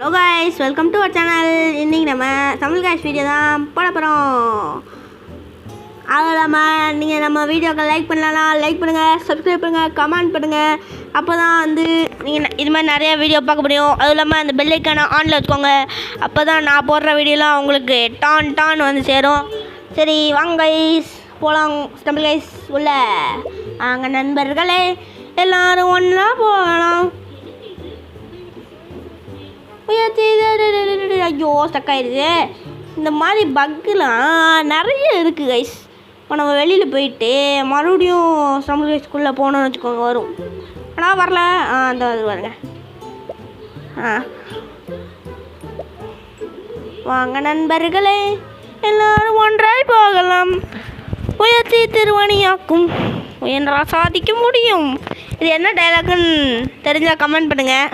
Hello guys, welcome to our channel. இன்றைக்கி நம்ம Tamil guys video தான் போட போகிறோம். அதுவும் இல்லாமல் நீங்கள் நம்ம வீடியோக்கு லைக் பண்ணலாம், லைக் பண்ணுங்கள், சப்ஸ்கிரைப் பண்ணுங்கள், கமெண்ட் பண்ணுங்கள். அப்போ தான் நீங்கள் இது மாதிரி நிறைய வீடியோ பார்க்க முடியும். அதுவும் இல்லாமல் அந்த பெல் ஐக்கானை ஆனில் வச்சுக்கோங்க. அப்போ தான் நான் போடுற வீடியோலாம் உங்களுக்கு டான் வந்து சேரும். சரி வாங்க கைஸ், போகலாம். தமிழ் கைஸ் உள்ள அங்கே நண்பர்களே எல்லோரும் ஒன்றா போகலாம். ஐயோ ஸ்டக் ஆயிடுது. இந்த மாதிரி பக்குலாம் நிறைய இருக்குது கைஸ். இப்போ நம்ம வெளியில் போயிட்டு மறுபடியும் தமிழ் கைஸ்குள்ளே போகணுன்னு வச்சுக்கோங்க, வரும். ஆனால் வரல. அந்த இது வருங்க. வாங்க நண்பர்களே எல்லாரும் ஒன்றாய் போகலாம். முயற்சி திருவணியாக்கும் முயன்றால் சாதிக்க முடியும். இது என்ன டைலாக்னு தெரிஞ்சால் கமெண்ட் பண்ணுங்கள்.